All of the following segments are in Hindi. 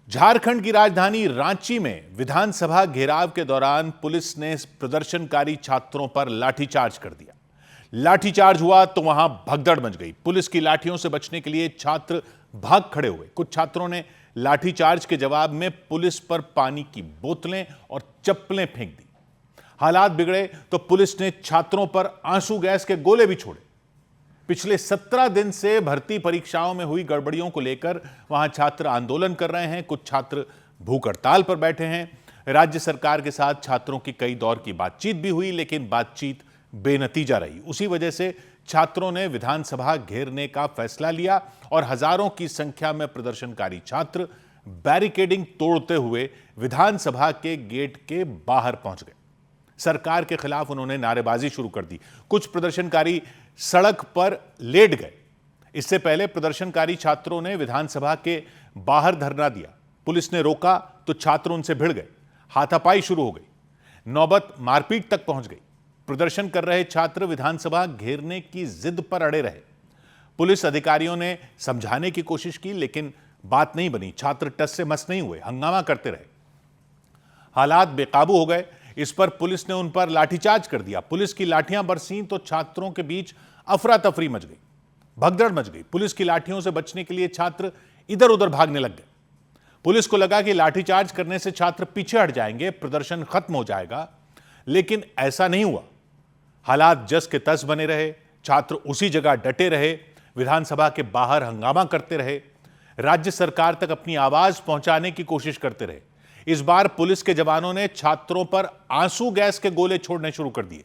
झारखंड की राजधानी रांची में विधानसभा घेराव के दौरान पुलिस ने प्रदर्शनकारी छात्रों पर लाठीचार्ज कर दिया। लाठीचार्ज हुआ तो वहां भगदड़ मच गई। पुलिस की लाठियों से बचने के लिए छात्र भाग खड़े हुए। कुछ छात्रों ने लाठीचार्ज के जवाब में पुलिस पर पानी की बोतलें और चप्पलें फेंक दी। हालात बिगड़े तो पुलिस ने छात्रों पर आंसू गैस के गोले भी छोड़े। पिछले 17 दिन से भर्ती परीक्षाओं में हुई गड़बड़ियों को लेकर वहां छात्र आंदोलन कर रहे हैं। कुछ छात्र भूख हड़ताल पर बैठे हैं। राज्य सरकार के साथ छात्रों की कई दौर की बातचीत भी हुई, लेकिन बातचीत बेनतीजा रही। उसी वजह से छात्रों ने विधानसभा घेरने का फैसला लिया और हजारों की संख्या में प्रदर्शनकारी छात्र बैरिकेडिंग तोड़ते हुए विधानसभा के गेट के बाहर पहुंच गए। सरकार के खिलाफ उन्होंने नारेबाजी शुरू कर दी। कुछ प्रदर्शनकारी सड़क पर लेट गए। इससे पहले प्रदर्शनकारी छात्रों ने विधानसभा के बाहर धरना दिया। पुलिस ने रोका तो छात्र उनसे भिड़ गए। हाथापाई शुरू हो गई। नौबत मारपीट तक पहुंच गई। प्रदर्शन कर रहे छात्र विधानसभा घेरने की जिद पर अड़े रहे। पुलिस अधिकारियों ने समझाने की कोशिश की, लेकिन बात नहीं बनी। छात्र टस से मस नहीं हुए, हंगामा करते रहे। हालात बेकाबू हो गए। इस पर पुलिस ने उन पर लाठीचार्ज कर दिया। पुलिस की लाठियां बरसीं तो छात्रों के बीच अफरा तफरी मच गई, भगदड़ मच गई। पुलिस की लाठियों से बचने के लिए छात्र इधर उधर भागने लग गए। पुलिस को लगा कि लाठीचार्ज करने से छात्र पीछे हट जाएंगे, प्रदर्शन खत्म हो जाएगा, लेकिन ऐसा नहीं हुआ। हालात जस के तस बने रहे। छात्र उसी जगह डटे रहे, विधानसभा के बाहर हंगामा करते रहे, राज्य सरकार तक अपनी आवाज पहुंचाने की कोशिश करते रहे। इस बार पुलिस के जवानों ने छात्रों पर आंसू गैस के गोले छोड़ने शुरू कर दिए।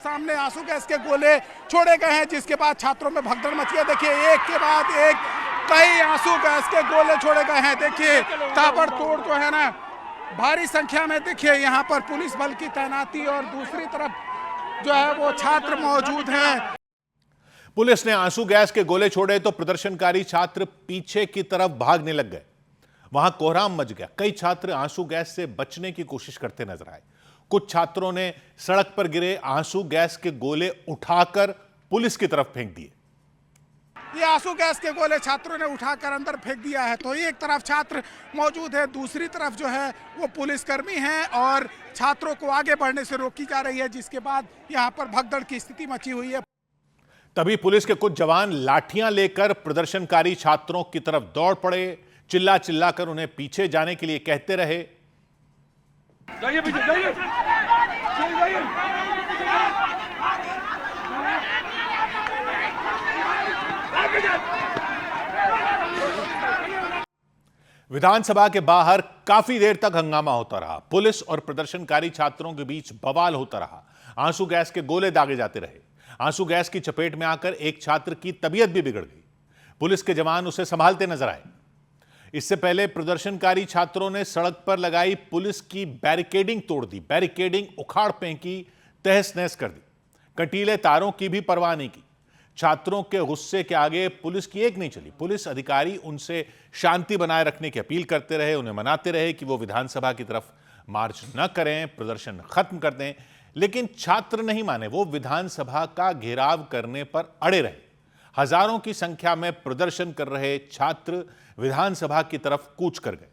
सामने आंसू गैस के गोले छोड़े गए हैं, जिसके बाद छात्रों में भगदड़ मची है। देखिए, एक के बाद एक कई आंसू गैस के गोले छोड़े गए हैं। देखिए, ताबड़तोड़ जो है ना, भारी संख्या में देखिए यहाँ पर पुलिस बल की तैनाती और दूसरी तरफ जो है वो छात्र मौजूद हैं। पुलिस ने आंसू गैस के गोले छोड़े तो प्रदर्शनकारी छात्र पीछे की तरफ भागने लग गए। वहां कोहराम मच गया। कई छात्र आंसू गैस से बचने की कोशिश करते नजर आए। कुछ छात्रों ने सड़क पर गिरे आंसू गैस के गोले उठाकर पुलिस की तरफ फेंक दिए। ये आंसू गैस के गोले छात्रों ने उठाकर अंदर फेंक दिया है। तो एक तरफ छात्र मौजूद है, दूसरी तरफ जो है वो पुलिसकर्मी हैं और छात्रों को आगे बढ़ने से रोकी जा रही है, जिसके बाद यहाँ पर भगदड़ की स्थिति मची हुई है। तभी पुलिस के कुछ जवान लाठियां लेकर प्रदर्शनकारी छात्रों की तरफ दौड़ पड़े। चिल्ला चिल्लाकर उन्हें पीछे जाने के लिए कहते रहे। जाइए पीछे, जाइए, जाइए। विधानसभा के बाहर काफी देर तक हंगामा होता रहा। पुलिस और प्रदर्शनकारी छात्रों के बीच बवाल होता रहा। आंसू गैस के गोले दागे जाते रहे। आंसू गैस की चपेट में आकर एक छात्र की तबीयत भी बिगड़ गई। पुलिस के जवान उसे संभालते नजर आए। इससे पहले प्रदर्शनकारी छात्रों ने सड़क पर लगाई पुलिस की बैरिकेडिंग तोड़ दी। बैरिकेडिंग उखाड़ फेंकी, तहस नहस कर दी। कंटीले तारों की भी परवाह नहीं की। छात्रों के गुस्से के आगे पुलिस की एक नहीं चली। पुलिस अधिकारी उनसे शांति बनाए रखने की अपील करते रहे, उन्हें मनाते रहे कि वो विधानसभा की तरफ मार्च न करें, प्रदर्शन खत्म कर दें, लेकिन छात्र नहीं माने। वो विधानसभा का घेराव करने पर अड़े रहे। हजारों की संख्या में प्रदर्शन कर रहे छात्र विधानसभा की तरफ कूच कर गए।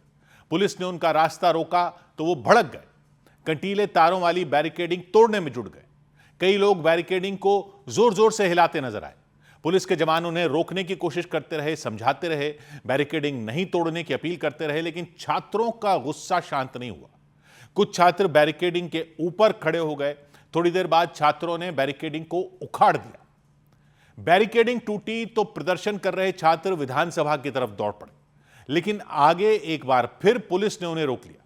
पुलिस ने उनका रास्ता रोका तो वो भड़क गए। कंटीले तारों वाली बैरिकेडिंग तोड़ने में जुट गए। कई लोग बैरिकेडिंग को जोर जोर से हिलाते नजर आए। पुलिस के जवान उन्हें रोकने की कोशिश करते रहे, समझाते रहे, बैरिकेडिंग नहीं तोड़ने की अपील करते रहे, लेकिन छात्रों का गुस्सा शांत नहीं हुआ। कुछ छात्र बैरिकेडिंग के ऊपर खड़े हो गए। थोड़ी देर बाद छात्रों ने बैरिकेडिंग को उखाड़ दिया। बैरिकेडिंग टूटी तो प्रदर्शन कर रहे छात्र विधानसभा की तरफ दौड़ पड़े, लेकिन आगे एक बार फिर पुलिस ने उन्हें रोक लिया,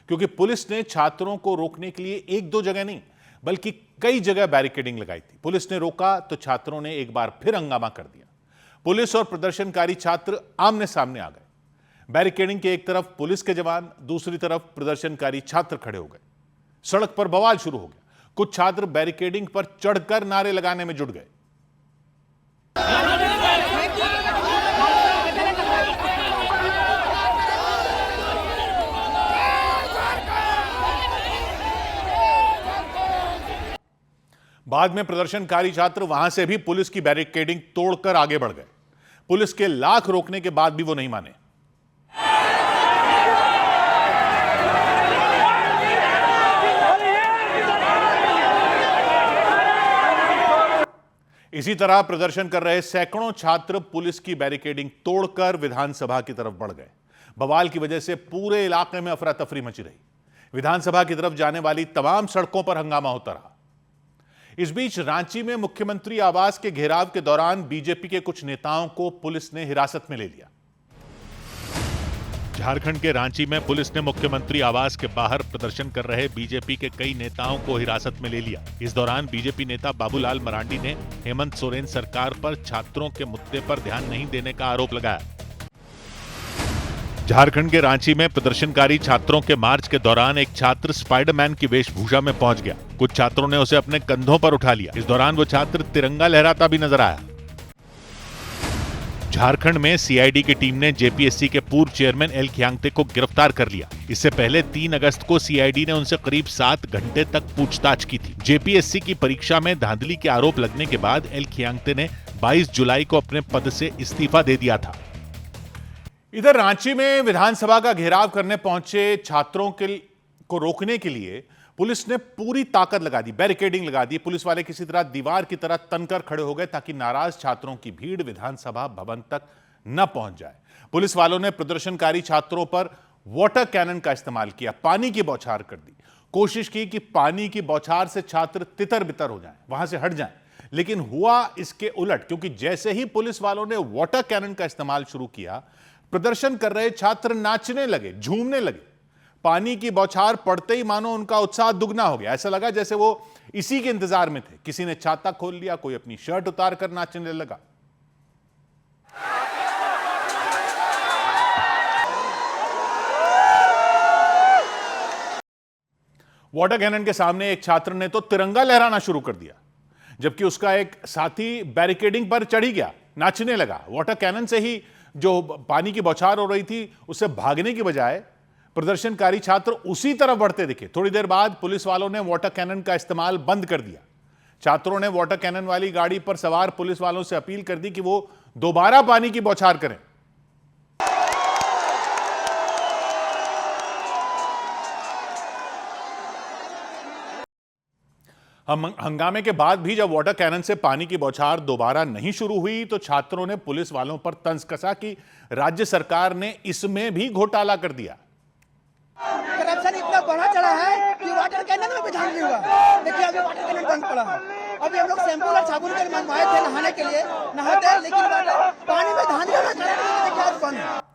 क्योंकि पुलिस ने छात्रों को रोकने के लिए एक दो जगह नहीं बल्कि कई जगह बैरिकेडिंग लगाई थी। पुलिस ने रोका तो छात्रों ने एक बार फिर हंगामा कर दिया। पुलिस और प्रदर्शनकारी छात्र आमने सामने आ गए। बैरिकेडिंग के एक तरफ पुलिस के जवान, दूसरी तरफ प्रदर्शनकारी छात्र खड़े हो गए। सड़क पर बवाल शुरू हो गया। कुछ छात्र बैरिकेडिंग पर चढ़कर नारे लगाने में जुट गए। बाद में प्रदर्शनकारी छात्र वहां से भी पुलिस की बैरिकेडिंग तोड़कर आगे बढ़ गए। पुलिस के लाख रोकने के बाद भी वो नहीं माने। इसी तरह प्रदर्शन कर रहे सैकड़ों छात्र पुलिस की बैरिकेडिंग तोड़कर विधानसभा की तरफ बढ़ गए। बवाल की वजह से पूरे इलाके में अफरा तफरी मची रही। विधानसभा की तरफ जाने वाली तमाम सड़कों पर हंगामा होता रहा। इस बीच रांची में मुख्यमंत्री आवास के घेराव के दौरान बीजेपी के कुछ नेताओं को पुलिस ने हिरासत में ले लिया। झारखंड के रांची में पुलिस ने मुख्यमंत्री आवास के बाहर प्रदर्शन कर रहे बीजेपी के कई नेताओं को हिरासत में ले लिया। इस दौरान बीजेपी नेता बाबूलाल मरांडी ने हेमंत सोरेन सरकार पर छात्रों के मुद्दे पर ध्यान नहीं देने का आरोप लगाया। झारखंड के रांची में प्रदर्शनकारी छात्रों के मार्च के दौरान एक छात्र स्पाइडरमैन की वेशभूषा में पहुंच गया। कुछ छात्रों ने उसे अपने कंधों पर उठा लिया। इस दौरान वो छात्र तिरंगा लहराता भी नजर आया। झारखंड में सीआईडी की टीम ने जेपीएससी के पूर्व चेयरमैन एल खियांगते को गिरफ्तार कर लिया। इससे पहले 3 अगस्त को सीआईडी ने उनसे करीब 7 घंटे तक पूछताछ की थी। जेपीएससी की परीक्षा में धांधली के आरोप लगने के बाद एल खियांगते ने 22 जुलाई को अपने पद से इस्तीफा दे दिया था। इधर रांची में विधानसभा का घेराव करने पहुंचे छात्रों को रोकने के लिए पुलिस ने पूरी ताकत लगा दी, बैरिकेडिंग लगा दी। पुलिस वाले किसी तरह दीवार की तरह तनकर खड़े हो गए ताकि नाराज छात्रों की भीड़ विधानसभा भवन तक न पहुंच जाए। पुलिस वालों ने प्रदर्शनकारी छात्रों पर वाटर कैनन का इस्तेमाल किया, पानी की बौछार कर दी। कोशिश की कि पानी की बौछार से छात्र तितर बितर हो जाएं, वहां से हट जाएं, लेकिन हुआ इसके उलट, क्योंकि जैसे ही पुलिस वालों ने वाटर कैनन का इस्तेमाल शुरू किया, प्रदर्शन कर रहे छात्र नाचने लगे, झूमने लगे। पानी की बौछार पड़ते ही मानो उनका उत्साह दुगना हो गया। ऐसा लगा जैसे वो इसी के इंतजार में थे। किसी ने छाता खोल लिया, कोई अपनी शर्ट उतार कर नाचने लगा। वाटर कैनन के सामने एक छात्र ने तो तिरंगा लहराना शुरू कर दिया, जबकि उसका एक साथी बैरिकेडिंग पर चढ़ी गया, नाचने लगा। वाटर कैनन से ही जो पानी की बौछार हो रही थी उससे भागने की बजाय प्रदर्शनकारी छात्र उसी तरफ बढ़ते दिखे। थोड़ी देर बाद पुलिस वालों ने वाटर कैनन का इस्तेमाल बंद कर दिया। छात्रों ने वाटर कैनन वाली गाड़ी पर सवार पुलिस वालों से अपील कर दी कि वो दोबारा पानी की बौछार करें। हंगामे के बाद भी जब वाटर कैनन से पानी की बौछार दोबारा नहीं शुरू हुई तो छात्रों ने पुलिस वालों पर तंज कसा कि राज्य सरकार ने इसमें भी घोटाला कर दिया। करप्शन इतना बढ़ा चढ़ा है कि वाटर कैनन में भी धांधली हुआ। देखिए अभी वाटर कैनन बंद पड़ा है। अभी हम लोग शैम्पू और साबुन के मंगवाए थे नहाने के लिए, नहाते, लेकिन पानी में धांधली होने के कारण देखिए आज बंद है।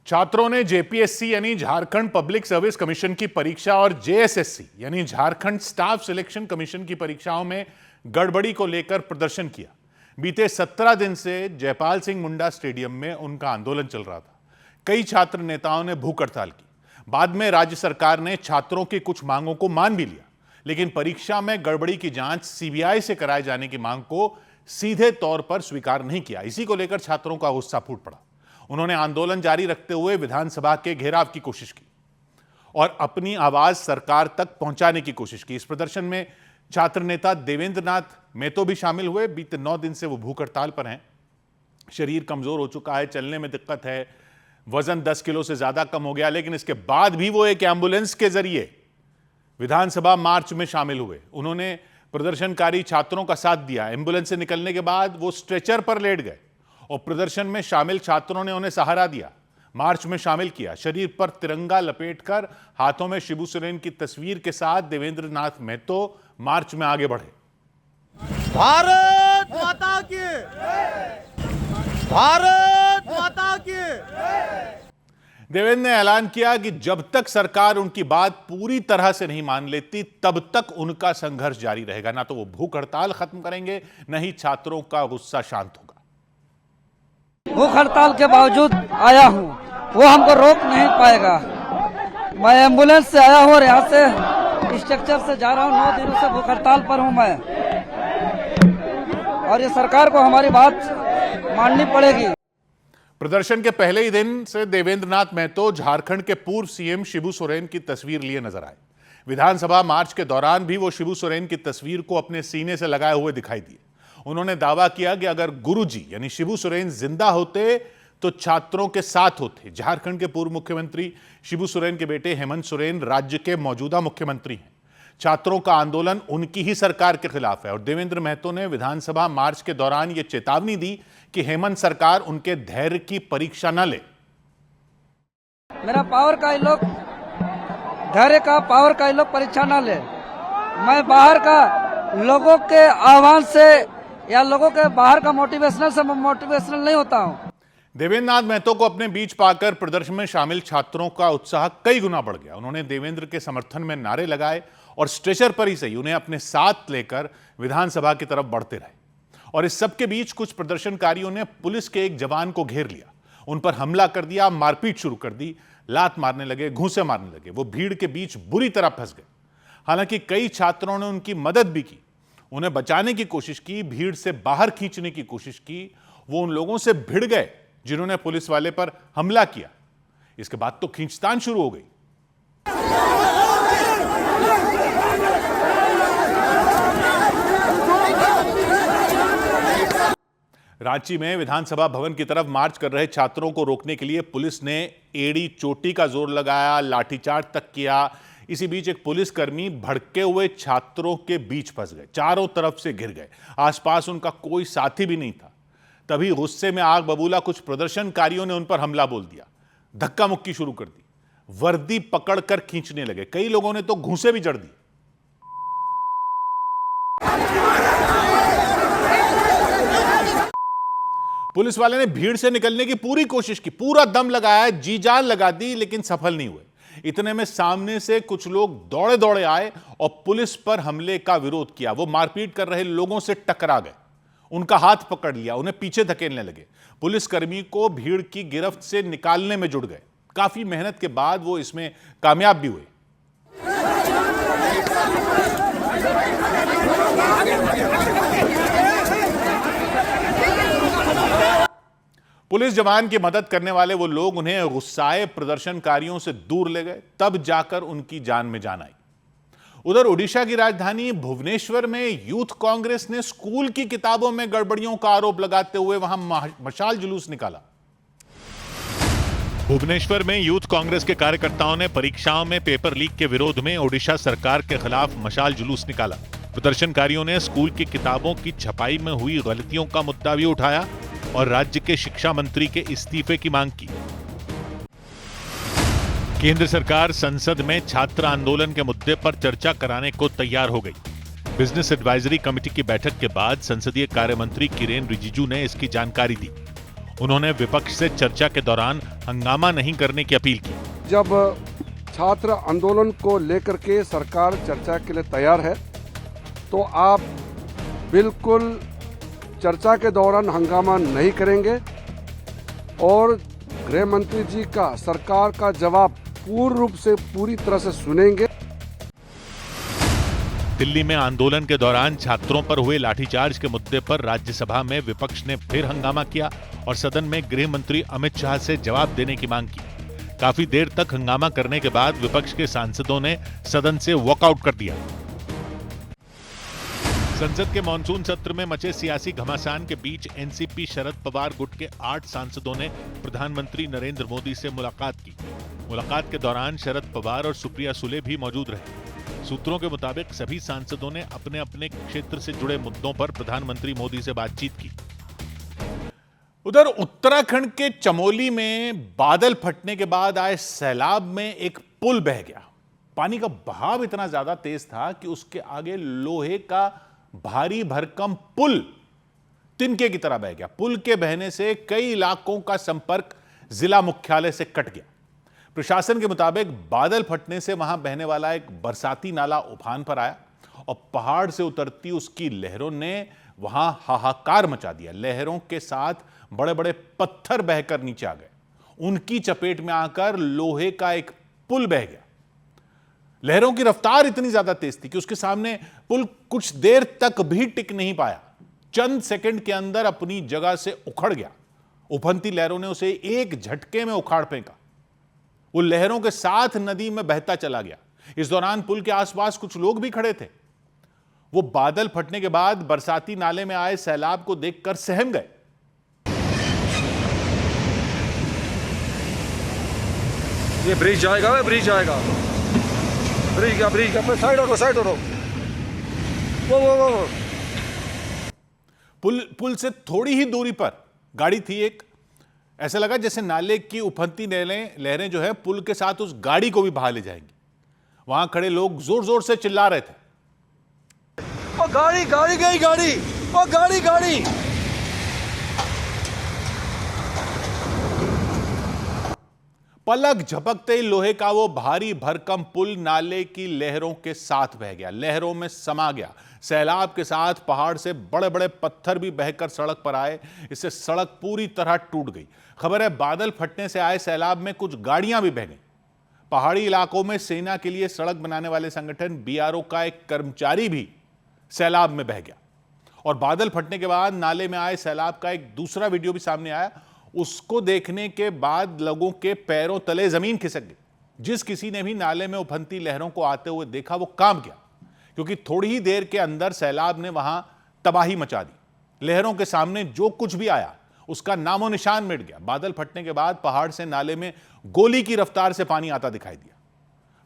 छात्रों ने जेपीएससी यानी झारखंड पब्लिक सर्विस कमीशन की परीक्षा और जेएसएससी यानी झारखंड स्टाफ सिलेक्शन कमीशन की परीक्षाओं में गड़बड़ी को लेकर प्रदर्शन किया। बीते 17 दिन से जयपाल सिंह मुंडा स्टेडियम में उनका आंदोलन चल रहा था। कई छात्र नेताओं ने भूख हड़ताल की। बाद में राज्य सरकार ने छात्रों की कुछ मांगों को मान भी लिया, लेकिन परीक्षा में गड़बड़ी की जांच सीबीआई से कराए जाने की मांग को सीधे तौर पर स्वीकार नहीं किया। इसी को लेकर छात्रों का गुस्सा फूट पड़ा। उन्होंने आंदोलन जारी रखते हुए विधानसभा के घेराव की कोशिश की और अपनी आवाज सरकार तक पहुंचाने की कोशिश की। इस प्रदर्शन में छात्र नेता देवेंद्र नाथ मेहतो भी शामिल हुए। बीते 9 दिन से वो भूख हड़ताल पर हैं। शरीर कमजोर हो चुका है, चलने में दिक्कत है, वजन 10 किलो से ज्यादा कम हो गया, लेकिन इसके बाद भी वो एक एम्बुलेंस के जरिए विधानसभा मार्च में शामिल हुए। उन्होंने प्रदर्शनकारी छात्रों का साथ दिया। एम्बुलेंस से निकलने के बाद वो स्ट्रेचर पर लेट गए और प्रदर्शन में शामिल छात्रों ने उन्हें सहारा दिया, मार्च में शामिल किया। शरीर पर तिरंगा लपेटकर हाथों में शिबू सोरेन की तस्वीर के साथ देवेंद्र नाथ मेहतो मार्च में आगे बढ़े। भारत माता की, भारत माता की। देवेंद्र ने ऐलान किया कि जब तक सरकार उनकी बात पूरी तरह से नहीं मान लेती तब तक उनका संघर्ष जारी रहेगा। ना तो वो भूख हड़ताल खत्म करेंगे, न ही छात्रों का गुस्सा शांत होगा। भूख हड़ताल के बावजूद आया हूँ, वो हमको रोक नहीं पाएगा। मैं एम्बुलेंस से आया हूँ और यहाँ से स्ट्रक्चर से जा रहा हूँ। 9 दिनों से भूख हड़ताल पर हूँ मैं, और ये सरकार को हमारी बात माननी पड़ेगी। प्रदर्शन के पहले ही दिन से देवेंद्र नाथ मेहतो झारखंड के पूर्व सीएम शिबू सोरेन की तस्वीर लिए नजर आए। विधानसभा मार्च के दौरान भी वो शिबू सोरेन की तस्वीर को अपने सीने से लगाए हुए दिखाई दिए। उन्होंने दावा किया कि अगर गुरुजी यानी शिबू सोरेन जिंदा होते तो छात्रों के साथ होते। झारखंड के पूर्व मुख्यमंत्री शिबू सोरेन के बेटे हेमंत सोरेन राज्य के मौजूदा मुख्यमंत्री हैं। छात्रों का आंदोलन उनकी ही सरकार के खिलाफ है और देवेंद्र महतो ने विधानसभा मार्च के दौरान यह चेतावनी दी कि हेमंत सरकार उनके धैर्य की परीक्षा न ले। मेरा पावर का ये लोग धैर्य का पावर का ये लोग परीक्षा न ले। मैं बाहर का लोगों के आह्वान से या लोगों के बाहर का मोटिवेशनल से मोटिवेशनल नहीं होता हूं। देवेंद्र नाथ महतो को अपने बीच पाकर प्रदर्शन में शामिल छात्रों का उत्साह कई गुना बढ़ गया। उन्होंने देवेंद्र के समर्थन में नारे लगाए और स्ट्रेचर पर ही सही उन्हें अपने साथ लेकर विधानसभा की तरफ बढ़ते रहे। और इस सब के बीच कुछ प्रदर्शनकारियों ने पुलिस के एक जवान को घेर लिया, उन पर हमला कर दिया, मारपीट शुरू कर दी, लात मारने लगे, घूंसे मारने लगे। वो भीड़ के बीच बुरी तरह फंस गए। हालांकि कई छात्रों ने उनकी मदद भी की, उन्हें बचाने की कोशिश की, भीड़ से बाहर खींचने की कोशिश की। वो उन लोगों से भिड़ गए जिन्होंने पुलिस वाले पर हमला किया। इसके बाद तो खींचतान शुरू हो गई। रांची में विधानसभा भवन की तरफ मार्च कर रहे छात्रों को रोकने के लिए पुलिस ने एड़ी चोटी का जोर लगाया, लाठीचार्ज तक किया। इसी बीच एक पुलिसकर्मी भड़के हुए छात्रों के बीच फंस गए, चारों तरफ से घिर गए। आसपास उनका कोई साथी भी नहीं था। तभी गुस्से में आग बबूला कुछ प्रदर्शनकारियों ने उन पर हमला बोल दिया, धक्का मुक्की शुरू कर दी, वर्दी पकड़कर खींचने लगे। कई लोगों ने तो घूंसे भी जड़ दी। पुलिस वाले ने भीड़ से निकलने की पूरी कोशिश की, पूरा दम लगाया, जी जान लगा दी, लेकिन सफल नहीं हुए। इतने में सामने से कुछ लोग दौड़े दौड़े आए और पुलिस पर हमले का विरोध किया। वो मारपीट कर रहे लोगों से टकरा गए, उनका हाथ पकड़ लिया, उन्हें पीछे धकेलने लगे। पुलिसकर्मी को भीड़ की गिरफ्त से निकालने में जुट गए। काफी मेहनत के बाद वो इसमें कामयाब भी हुए। पुलिस जवान की मदद करने वाले वो लोग उन्हें गुस्साए प्रदर्शनकारियों से दूर ले गए, तब जाकर उनकी जान में जान आई। उधर ओडिशा की राजधानी भुवनेश्वर में यूथ कांग्रेस ने स्कूल की किताबों में गड़बड़ियों का आरोप लगाते हुए वहां मशाल जुलूस निकाला। भुवनेश्वर में यूथ कांग्रेस के कार्यकर्ताओं ने परीक्षाओं में पेपर लीक के विरोध में ओडिशा सरकार के खिलाफ मशाल जुलूस निकाला। प्रदर्शनकारियों ने स्कूल की किताबों की छपाई में हुई गलतियों का मुद्दा भी उठाया और राज्य के शिक्षा मंत्री के इस्तीफे की मांग की। केंद्र सरकार संसद में छात्र आंदोलन के मुद्दे पर चर्चा कराने को तैयार हो गई। बिजनेस एडवाइजरी कमेटी की बैठक के बाद संसदीय कार्य मंत्री किरेन रिजिजू ने इसकी जानकारी दी। उन्होंने विपक्ष से चर्चा के दौरान हंगामा नहीं करने की अपील की। जब छात्र आंदोलन को लेकर के सरकार चर्चा के लिए तैयार है तो आप बिल्कुल चर्चा के दौरान हंगामा नहीं करेंगे और गृह मंत्री जी का सरकार का जवाब पूर्ण रूप से पूरी तरह से सुनेंगे। दिल्ली में आंदोलन के दौरान छात्रों पर हुए लाठीचार्ज के मुद्दे पर राज्यसभा में विपक्ष ने फिर हंगामा किया और सदन में गृह मंत्री अमित शाह से जवाब देने की मांग की। काफी देर तक हंगामा करने के बाद विपक्ष के सांसदों ने सदन से वॉकआउट कर दिया। संसद के मॉनसून सत्र में मचे सियासी घमासान के बीच एनसीपी शरद पवार गुट के 8 सांसदों ने प्रधानमंत्री नरेंद्र मोदी से मुलाकात की। मुलाकात के दौरान शरद पवार और सुप्रिया सुले भी मौजूद रहे। सूत्रों के मुताबिक सभी सांसदों ने अपने अपने क्षेत्र से जुड़े मुद्दों पर प्रधानमंत्री मोदी से बातचीत की। उधर उत्तराखंड के चमोली में बादल फटने के बाद आए सैलाब में एक पुल बह गया। पानी का बहाव इतना ज्यादा तेज था कि उसके आगे लोहे का भारी भरकम पुल तिनके की तरह बह गया। पुल के बहने से कई इलाकों का संपर्क जिला मुख्यालय से कट गया। प्रशासन के मुताबिक बादल फटने से वहां बहने वाला एक बरसाती नाला उफान पर आया और पहाड़ से उतरती उसकी लहरों ने वहां हाहाकार मचा दिया। लहरों के साथ बड़े बड़े पत्थर बहकर नीचे आ गए। उनकी चपेट में आकर लोहे का एक पुल बह गया। लहरों की रफ्तार इतनी ज्यादा तेज थी कि उसके सामने पुल कुछ देर तक भी टिक नहीं पाया। चंद सेकंड के अंदर अपनी जगह से उखड़ गया। उफनती लहरों ने उसे एक झटके में उखाड़ फेंका। वो लहरों के साथ नदी में बहता चला गया। इस दौरान पुल के आसपास कुछ लोग भी खड़े थे। वो बादल फटने के बाद बरसाती नाले में आए सैलाब को देखकर सहम गए। ये ब्रिज जाएगा, ब्रिज जाएगा। ब्रिज का साइड हो वो पुल से थोड़ी ही दूरी पर गाड़ी थी एक। ऐसा लगा जैसे नाले की उफनती लहरें जो है पुल के साथ उस गाड़ी को भी बहा ले जाएंगी। वहां खड़े लोग जोर जोर से चिल्ला रहे थे, ओ गाड़ी गई, ओ गाड़ी। पलक झपकते ही लोहे का वो भारी भरकम पुल नाले की लहरों के साथ बह गया, लहरों में समा गया। सैलाब के साथ पहाड़ से बड़े बड़े पत्थर भी बहकर सड़क पर आए। इससे सड़क पूरी तरह टूट गई। खबर है बादल फटने से आए सैलाब में कुछ गाड़ियां भी बह गईं। पहाड़ी इलाकों में सेना के लिए सड़क बनाने वाले संगठन बीआरओ का एक कर्मचारी भी सैलाब में बह गया। और बादल फटने के बाद नाले में आए सैलाब का एक दूसरा वीडियो भी सामने आया। उसको देखने के बाद लोगों के पैरों तले जमीन खिसक गई। जिस किसी ने भी नाले में उफनती लहरों को आते हुए देखा वो कांप गया, क्योंकि थोड़ी ही देर के अंदर सैलाब ने वहां तबाही मचा दी। लहरों के सामने जो कुछ भी आया उसका नामो निशान मिट गया। बादल फटने के बाद पहाड़ से नाले में गोली की रफ्तार से पानी आता दिखाई दिया।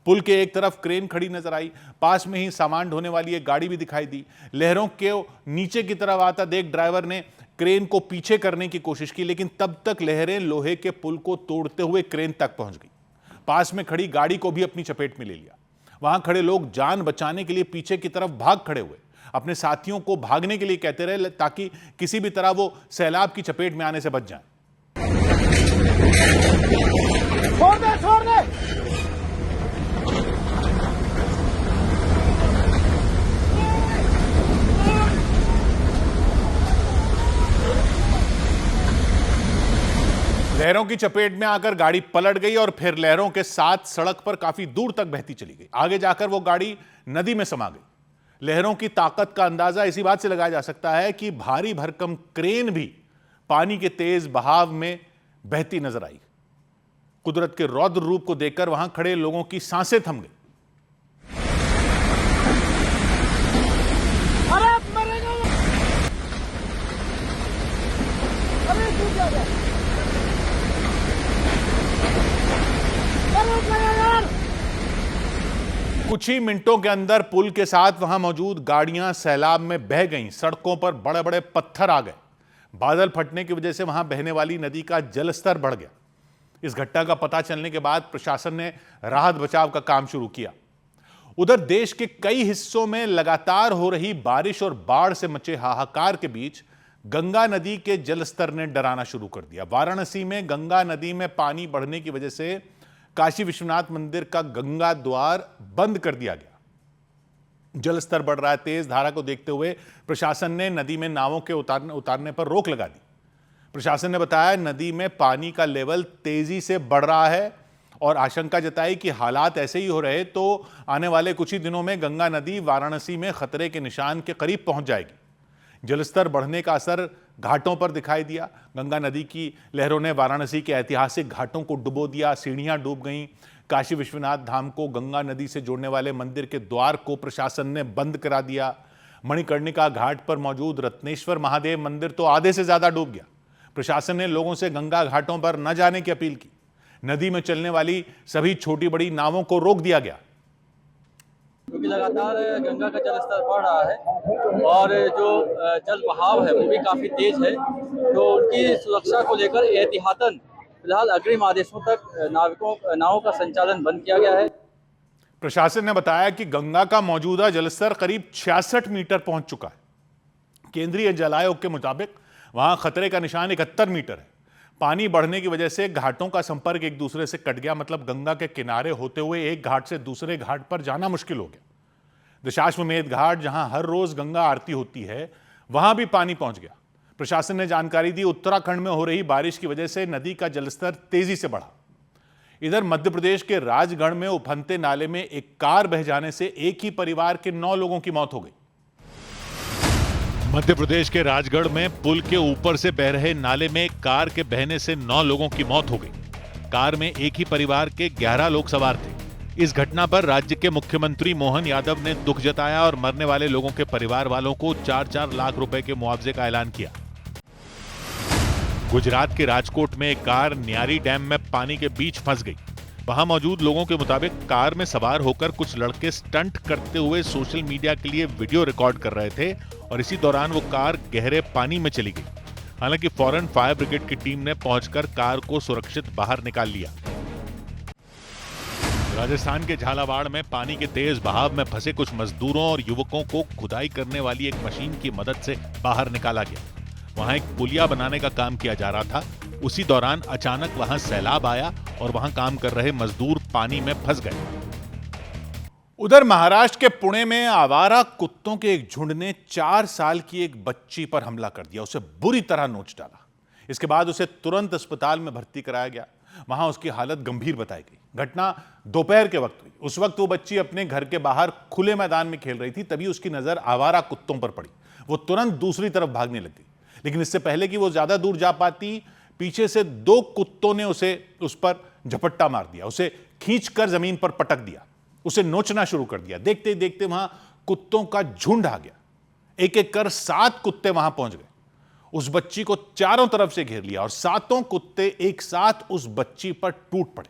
पुल के एक तरफ क्रेन खड़ी नजर आई, पास में ही सामान ढोने वाली एक गाड़ी भी दिखाई दी। लहरों के नीचे की तरफ आता देख ड्राइवर ने क्रेन को पीछे करने की कोशिश की, लेकिन तब तक लहरें लोहे के पुल को तोड़ते हुए क्रेन तक पहुंच गई। पास में खड़ी गाड़ी को भी अपनी चपेट में ले लिया। वहां खड़े लोग जान बचाने के लिए पीछे की तरफ भाग खड़े हुए, अपने साथियों को भागने के लिए कहते रहे ताकि किसी भी तरह वो सैलाब की चपेट में आने से बच जाएं। छोड़ दे लहरों की चपेट में आकर गाड़ी पलट गई और फिर लहरों के साथ सड़क पर काफी दूर तक बहती चली गई। आगे जाकर वो गाड़ी नदी में समा गई। लहरों की ताकत का अंदाजा इसी बात से लगाया जा सकता है कि भारी भरकम क्रेन भी पानी के तेज बहाव में बहती नजर आई। कुदरत के रौद्र रूप को देखकर वहां खड़े लोगों की सांसें थम गई। कुछ ही मिनटों के अंदर पुल के साथ वहां मौजूद गाड़ियां सैलाब में बह गईं। सड़कों पर बड़े बड़े पत्थर आ गए। बादल फटने की वजह से वहां बहने वाली नदी का जलस्तर बढ़ गया। इस घटना का पता चलने के बाद प्रशासन ने राहत बचाव का काम शुरू किया। उधर देश के कई हिस्सों में लगातार हो रही बारिश और बाढ़ से मचे हाहाकार के बीच गंगा नदी के जलस्तर ने डराना शुरू कर दिया। वाराणसी में गंगा नदी में पानी बढ़ने की वजह से काशी विश्वनाथ मंदिर का गंगा द्वार बंद कर दिया गया। जलस्तर बढ़ रहा है। तेज धारा को देखते हुए प्रशासन ने नदी में नावों के उतारने पर रोक लगा दी। प्रशासन ने बताया नदी में पानी का लेवल तेजी से बढ़ रहा है और आशंका जताई कि हालात ऐसे ही हो रहे तो आने वाले कुछ ही दिनों में गंगा नदी वाराणसी में खतरे के निशान के करीब पहुंच जाएगी। जलस्तर बढ़ने का असर घाटों पर दिखाई दिया। गंगा नदी की लहरों ने वाराणसी के ऐतिहासिक घाटों को डुबो दिया। सीढ़ियां डूब गईं। काशी विश्वनाथ धाम को गंगा नदी से जोड़ने वाले मंदिर के द्वार को प्रशासन ने बंद करा दिया। मणिकर्णिका घाट पर मौजूद रत्नेश्वर महादेव मंदिर तो आधे से ज्यादा डूब गया। प्रशासन ने लोगों से गंगा घाटों पर न जाने की अपील की। नदी में चलने वाली सभी छोटी बड़ी नावों को रोक दिया गया, क्योंकि लगातार गंगा का जलस्तर बढ़ रहा है और जो जल बहाव है वो भी काफ़ी तेज है। तो उनकी सुरक्षा को लेकर एहतियातन फिलहाल अग्रिम आदेशों तक नावों का संचालन बंद किया गया है। प्रशासन ने बताया कि गंगा का मौजूदा जलस्तर करीब 66 मीटर पहुंच चुका है। केंद्रीय जल आयोग के मुताबिक वहां खतरे का निशान 71 मीटर है। पानी बढ़ने की वजह से घाटों का संपर्क एक दूसरे से कट गया। मतलब गंगा के किनारे होते हुए एक घाट से दूसरे घाट पर जाना मुश्किल हो गया। दशाश्वमेध घाट जहां हर रोज गंगा आरती होती है वहां भी पानी पहुंच गया। प्रशासन ने जानकारी दी उत्तराखंड में हो रही बारिश की वजह से नदी का जलस्तर तेजी से बढ़ा। इधर मध्य प्रदेश के राजगढ़ में उफनते नाले में एक कार बह जाने से एक ही परिवार के 9 लोगों की मौत हो गई। मध्य प्रदेश के राजगढ़ में पुल के ऊपर से बह रहे नाले में कार के बहने से 9 लोगों की मौत हो गई। कार में एक ही परिवार के 11 लोग सवार थे। इस घटना पर राज्य के मुख्यमंत्री मोहन यादव ने दुख जताया और मरने वाले लोगों के परिवार वालों को 4-4 लाख रुपए के मुआवजे का ऐलान किया। गुजरात के राजकोट में एक कार न्यारी डैम में पानी के बीच फंस गई। वहां मौजूद लोगों के मुताबिक कार में सवार होकर कुछ लड़के स्टंट करते हुए सोशल मीडिया के लिए वीडियो रिकॉर्ड कर रहे थे और इसी दौरान वो कार गहरे पानी में चली गई। हालांकि फौरन फायर ब्रिगेड की टीम ने पहुंचकर कार को सुरक्षित बाहर निकाल लिया। राजस्थान के झालावाड़ में पानी के तेज बहाव में फंसे कुछ मजदूरों और युवकों को खुदाई करने वाली एक मशीन की मदद से बाहर निकाला गया। वहां एक पुलिया बनाने का काम किया जा रहा था। उसी दौरान अचानक वहां सैलाब आया और वहां काम कर रहे मजदूर पानी में फंस गए। उधर महाराष्ट्र के पुणे में आवारा कुत्तों के एक झुंड ने 4 साल की एक बच्ची पर हमला कर दिया, उसे बुरी तरह नोच डाला। इसके बाद उसे तुरंत अस्पताल में भर्ती कराया गया। वहां उसकी हालत गंभीर बताई गई। घटना दोपहर के वक्त हुई। उस वक्त वो बच्ची अपने घर के बाहर खुले मैदान में खेल रही थी, तभी उसकी नजर आवारा कुत्तों पर पड़ी। वो तुरंत दूसरी तरफ भागने लगी, लेकिन इससे पहले कि वो ज्यादा दूर जा पाती, पीछे से 2 कुत्तों ने उस पर झपट्टा मार दिया, उसे खींचकर जमीन पर पटक दिया, उसे नोचना शुरू कर दिया। देखते ही देखते वहां कुत्तों का झुंड आ गया। एक एक कर 7 कुत्ते वहां पहुंच गए, उस बच्ची को चारों तरफ से घेर लिया और 7 कुत्ते एक साथ उस बच्ची पर टूट पड़े,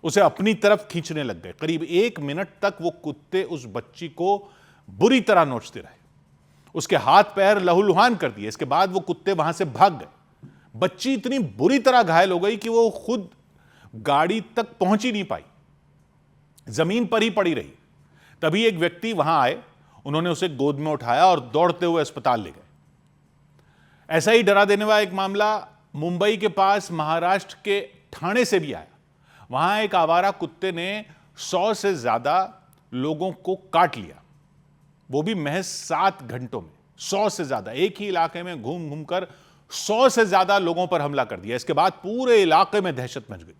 उसे अपनी तरफ खींचने लग गए। करीब 1 मिनट तक वो कुत्ते उस बच्ची को बुरी तरह नोचते रहे, उसके हाथ पैर लहूलुहान कर दिए। इसके बाद वो कुत्ते वहां से भाग गए। बच्ची इतनी बुरी तरह घायल हो गई कि वो खुद गाड़ी तक पहुंच ही नहीं पाई, जमीन पर ही पड़ी रही। तभी एक व्यक्ति वहां आए, उन्होंने उसे गोद में उठाया और दौड़ते हुए अस्पताल ले गए। ऐसा ही डरा देने वाला एक मामला मुंबई के पास महाराष्ट्र के ठाणे से भी आया। वहां एक आवारा कुत्ते ने 100 से ज्यादा लोगों को काट लिया, वो भी महज 7 घंटों में। 100 से ज्यादा, एक ही इलाके में घूम घूमकर 100 से ज्यादा लोगों पर हमला कर दिया। इसके बाद पूरे इलाके में दहशत मच गई।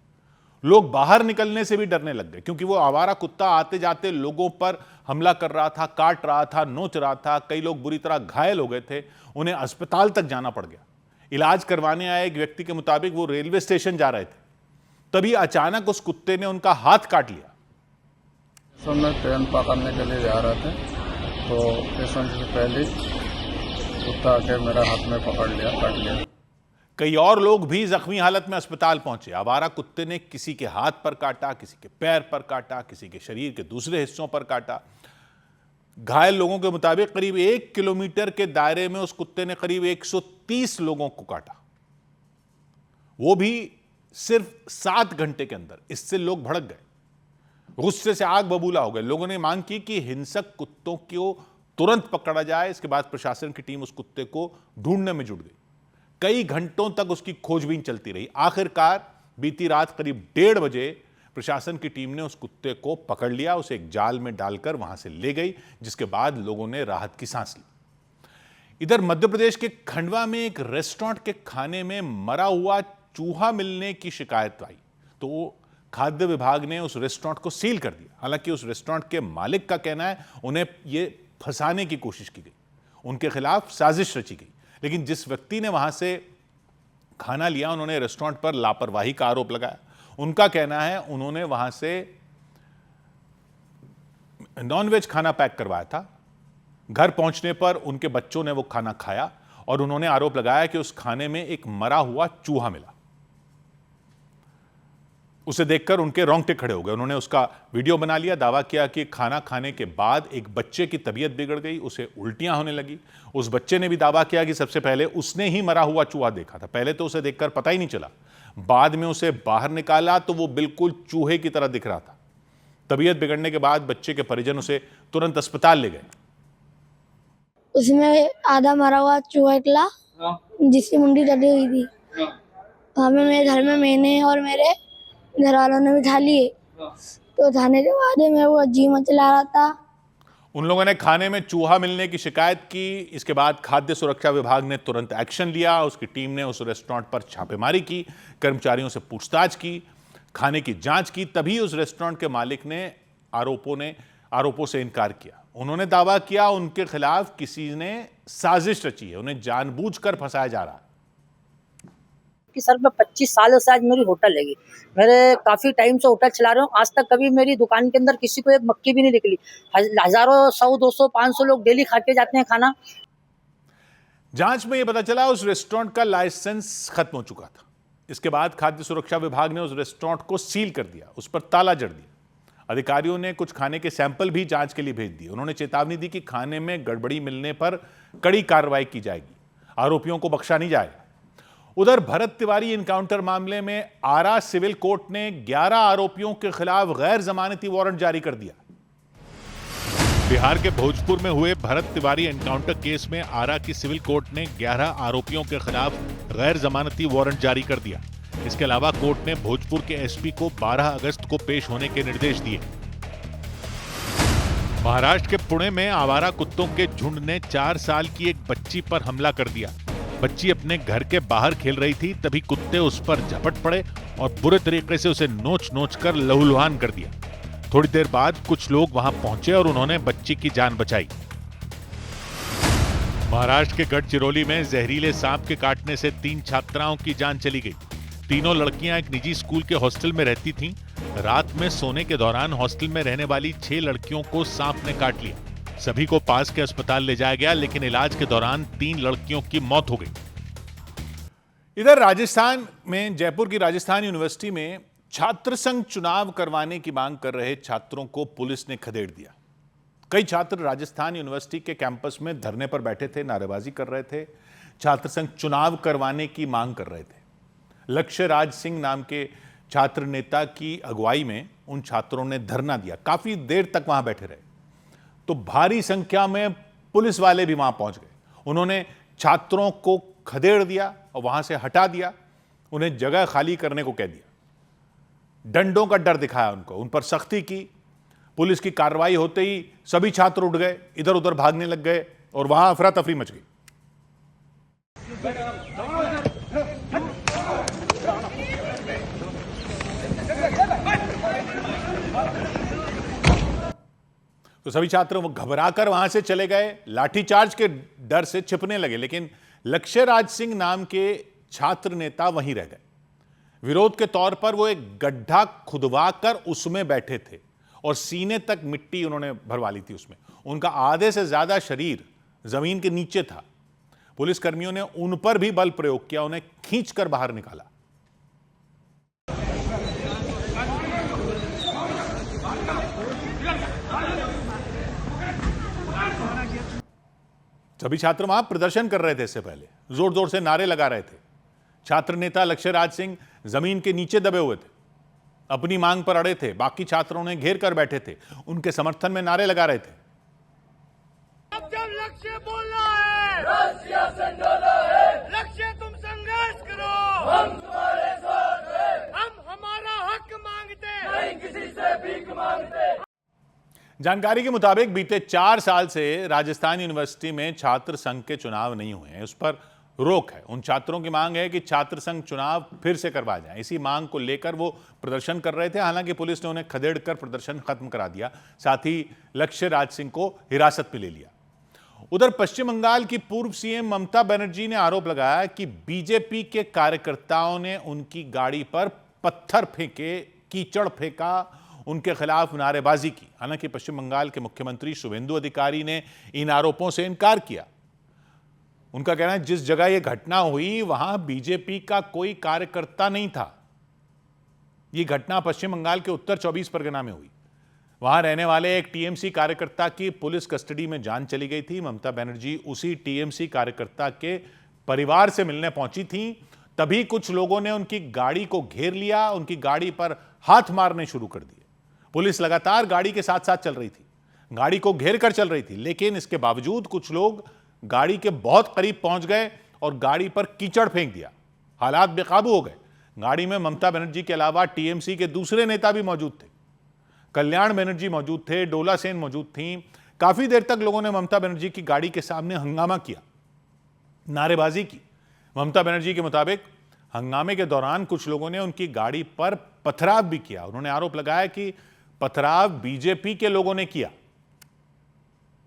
लोग बाहर निकलने से भी डरने लग गए, क्योंकि वो आवारा कुत्ता आते जाते लोगों पर हमला कर रहा था, काट रहा था, नोच रहा था। कई लोग बुरी तरह घायल हो गए थे, उन्हें अस्पताल तक जाना पड़ गया। इलाज करवाने आए एक व्यक्ति के मुताबिक वो रेलवे स्टेशन जा रहे थे, तभी अचानक उस कुत्ते ने उनका हाथ काट लिया। मैं ट्रेन पकड़ने के लिए जा रहा था, तो स्टेशन से पहले कुत्ता आके मेरा हाथ में पकड़ लिया, काट लिया। कई और लोग भी जख्मी हालत में अस्पताल पहुंचे। आवारा कुत्ते ने किसी के हाथ पर काटा, किसी के पैर पर काटा, किसी के शरीर के दूसरे हिस्सों पर काटा। घायल लोगों के मुताबिक करीब 1 किलोमीटर के दायरे में उस कुत्ते ने करीब 130 लोगों को काटा, वो भी सिर्फ 7 घंटे के अंदर। इससे लोग भड़क गए, गुस्से से आग बबूला हो गए। लोगों ने मांग की कि हिंसक कुत्तों को तुरंत पकड़ा जाए। इसके बाद प्रशासन की टीम उस कुत्ते को ढूंढने में जुट गई। कई घंटों तक उसकी खोजबीन चलती रही। आखिरकार बीती रात करीब 1:30 बजे प्रशासन की टीम ने उस कुत्ते को पकड़ लिया, उसे एक जाल में डालकर वहां से ले गई, जिसके बाद लोगों ने राहत की सांस ली। इधर मध्य प्रदेश के खंडवा में एक रेस्टोरेंट के खाने में मरा हुआ चूहा मिलने की शिकायत आई, तो खाद्य विभाग ने उस रेस्टोरेंट को सील कर दिया। हालांकि उस रेस्टोरेंट के मालिक का कहना है उन्हें यह फंसाने की कोशिश की गई, उनके खिलाफ साजिश रची गई। लेकिन जिस व्यक्ति ने वहां से खाना लिया, उन्होंने रेस्टोरेंट पर लापरवाही का आरोप लगाया। उनका कहना है उन्होंने वहां से नॉनवेज खाना पैक करवाया था। घर पहुंचने पर उनके बच्चों ने वो खाना खाया और उन्होंने आरोप लगाया कि उस खाने में एक मरा हुआ चूहा मिला। उसे देखकर उनके रोंगटे खड़े हो गए। उन्होंने उसका वीडियो बना लिया, दावा किया कि खाना खाने के बाद एक बच्चे की तबीयत बिगड़ गई, उसे उल्टियां होने लगी। उस बच्चे ने भी दावा किया कि सबसे पहले उसने ही मरा हुआ चूहा देखा था। पहले तो उसे देखकर पता ही नहीं चला, बाद में उसे बाहर निकाला तो वो बिल्कुल चूहे की तरह दिख रहा था। तबीयत बिगड़ने के बाद बच्चे के परिजन उसे तुरंत अस्पताल ले गए। उसमें आधा मरा हुआ चूहा निकला, जिसकी मुंडी दबी हुई थी। हमें मेरे घर में मैंने और मेरे घर वालों ने भी खा लिए, तो खाने के बाद मैं वो अजीब मचला रहा था। उन लोगों ने खाने में चूहा मिलने की शिकायत की। इसके बाद खाद्य सुरक्षा विभाग ने तुरंत एक्शन लिया। उसकी टीम ने उस रेस्टोरेंट पर छापेमारी की, कर्मचारियों से पूछताछ की, खाने की जांच की। तभी उस रेस्टोरेंट के मालिक ने आरोपों से इनकार किया। उन्होंने दावा किया उनके खिलाफ किसी ने साजिश रची है, उन्हें जानबूझकर फंसाया जा रहा है। कि सर मैं 25 सालों से आज मेरी होटल लगी, मेरे काफी टाइम से होटल चला रहा हूँ। आज तक कभी मेरी दुकान के अंदर किसी को एक मक्खी भी नहीं निकली। हजारों 100, 200, 500 लोग डेली खा के जाते हैं खाना। जांच में यह पता चला उस रेस्टोरेंट का लाइसेंस खत्म हो चुका था। इसके बाद खाद्य सुरक्षा विभाग ने उस रेस्टोरेंट को सील कर दिया, उस पर ताला जड़ दिया। अधिकारियों ने कुछ खाने के सैंपल भी जांच के लिए भेज दिए। उन्होंने चेतावनी दी कि खाने में गड़बड़ी मिलने पर कड़ी कार्रवाई की जाएगी, आरोपियों को बख्शा नहीं जाएगा। उधर भरत तिवारी एनकाउंटर मामले में आरा सिविल कोर्ट ने 11 आरोपियों के खिलाफ गैर जमानती वारंट जारी कर दिया। बिहार के भोजपुर में हुए भरत तिवारी एनकाउंटर केस में आरा की सिविल कोर्ट ने 11 आरोपियों के खिलाफ गैर जमानती वारंट जारी कर दिया। इसके अलावा कोर्ट ने भोजपुर के एसपी को 12 अगस्त को पेश होने के निर्देश दिए। महाराष्ट्र के पुणे में आवारा कुत्तों के झुंड ने 4 साल की एक बच्ची पर हमला कर दिया। बच्ची अपने घर के बाहर खेल रही थी, तभी कुत्ते उस पर झपट पड़े और बुरे तरीके से उसे नोच कर लहूलुहान कर दिया। थोड़ी देर बाद कुछ लोग वहां पहुंचे और उन्होंने बच्ची की जान बचाई। महाराष्ट्र के गढ़चिरौली में जहरीले सांप के काटने से 3 छात्राओं की जान चली गई। तीनों लड़कियां एक निजी स्कूल के हॉस्टल में रहती थीं। रात में सोने के दौरान हॉस्टल में रहने वाली 6 लड़कियों को सांप ने काट लिया। सभी को पास के अस्पताल ले जाया गया, लेकिन इलाज के दौरान 3 लड़कियों की मौत हो गई। इधर राजस्थान में जयपुर की राजस्थान यूनिवर्सिटी में छात्र संघ चुनाव करवाने की मांग कर रहे छात्रों को पुलिस ने खदेड़ दिया। कई छात्र राजस्थान यूनिवर्सिटी के कैंपस में धरने पर बैठे थे, नारेबाजी कर रहे थे, छात्र संघ चुनाव करवाने की मांग कर रहे थे। लक्ष्य राज सिंह नाम के छात्र नेता की अगुवाई में उन छात्रों ने धरना दिया। काफी देर तक वहां बैठे रहे तो भारी संख्या में पुलिस वाले भी वहां पहुंच गए। उन्होंने छात्रों को खदेड़ दिया और वहां से हटा दिया, उन्हें जगह खाली करने को कह दिया। डंडों का डर दिखाया उनको, उन पर सख्ती की। पुलिस की कार्रवाई होते ही सभी छात्र उठ गए, इधर उधर भागने लग गए और वहां अफरा तफरी मच गई। तो सभी छात्र घबराकर वहां से चले गए, लाठीचार्ज के डर से छिपने लगे, लेकिन लक्ष्य राज सिंह नाम के छात्र नेता वहीं रह गए। विरोध के तौर पर वो एक गड्ढा खुदवाकर उसमें बैठे थे और सीने तक मिट्टी उन्होंने भरवा ली थी उसमें। उनका आधे से ज्यादा शरीर जमीन के नीचे था। पुलिसकर्मियों ने उन पर भी बल प्रयोग किया, उन्हें खींचकर बाहर निकाला। सभी छात्र वहां प्रदर्शन कर रहे थे, इससे पहले जोर जोर से नारे लगा रहे थे। छात्र नेता लक्ष्य राज सिंह जमीन के नीचे दबे हुए थे, अपनी मांग पर अड़े थे। बाकी छात्रों ने घेर कर बैठे थे, उनके समर्थन में नारे लगा रहे थे। अब जब लक्ष्य बोल रहा है, लक्ष्य तुम संघर्ष करो, हम तुम्हारे साथ हैं, हम हमारा हक मांगते हैं, नहीं किसी से भीख मांगते। जानकारी के मुताबिक बीते 4 साल से राजस्थान यूनिवर्सिटी में छात्र संघ के चुनाव नहीं हुए हैं, उस पर रोक है। उन छात्रों की मांग है कि छात्र संघ चुनाव फिर से करवा जाए। इसी मांग को लेकर वो प्रदर्शन कर रहे थे। हालांकि पुलिस ने उन्हें खदेड़कर प्रदर्शन खत्म करा दिया, साथ ही लक्ष्य राज सिंह को हिरासत में ले लिया। उधर पश्चिम बंगाल की पूर्व सीएम ममता बनर्जी ने आरोप लगाया कि बीजेपी के कार्यकर्ताओं ने उनकी गाड़ी पर पत्थर फेंके, कीचड़ फेंका, उनके खिलाफ नारेबाजी की। हालांकि पश्चिम बंगाल के मुख्यमंत्री शुभेंदु अधिकारी ने इन आरोपों से इनकार किया। उनका कहना है जिस जगह यह घटना हुई वहां बीजेपी का कोई कार्यकर्ता नहीं था। यह घटना पश्चिम बंगाल के उत्तर 24 परगना में हुई। वहां रहने वाले एक टीएमसी कार्यकर्ता की पुलिस कस्टडी में जान चली गई थी। ममता बनर्जी उसी टीएमसी कार्यकर्ता के परिवार से मिलने पहुंची थी, तभी कुछ लोगों ने उनकी गाड़ी को घेर लिया, उनकी गाड़ी पर हाथ मारने शुरू कर दिए। पुलिस लगातार गाड़ी के साथ साथ चल रही थी, गाड़ी को घेर कर चल रही थी, लेकिन इसके बावजूद कुछ लोग गाड़ी के बहुत करीब पहुंच गए और गाड़ी पर कीचड़ फेंक दिया। हालात बेकाबू हो गए। गाड़ी में ममता बनर्जी के अलावा टीएमसी के दूसरे नेता भी मौजूद थे। कल्याण बनर्जी मौजूद थे, डोला सेन मौजूद थीं। काफी देर तक लोगों ने ममता बनर्जी की गाड़ी के सामने हंगामा किया, नारेबाजी की। ममता बनर्जी के मुताबिक हंगामे के दौरान कुछ लोगों ने उनकी गाड़ी पर पथराव भी किया। उन्होंने आरोप लगाया कि पथराव बीजेपी के लोगों ने किया।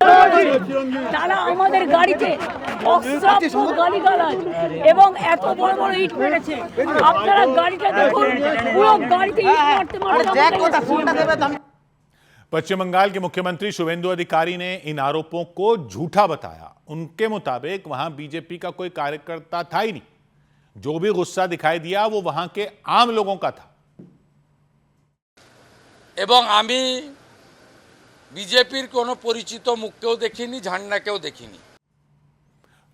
তারা আমাদের গাড়িতে অসংখ্য গালিগালাজ এবং এত বড় বড় ইট মেরেছে। আপনারা গাড়িটা দেখুন, পুরো গাড়িতে ইট মারতে মারতে। पश्चिम बंगाल के मुख्यमंत्री शुभेंदु अधिकारी ने इन आरोपों को झूठा बताया। उनके मुताबिक वहां बीजेपी का कोई कार्यकर्ता था ही नहीं। जो भी गुस्सा दिखाई दिया वो वहां के आम लोगों का था। এবং আমি বিজেপির কোনো পরিচিত মুখকেও দেখিনি, ঝান্ডাকেও দেখিনি।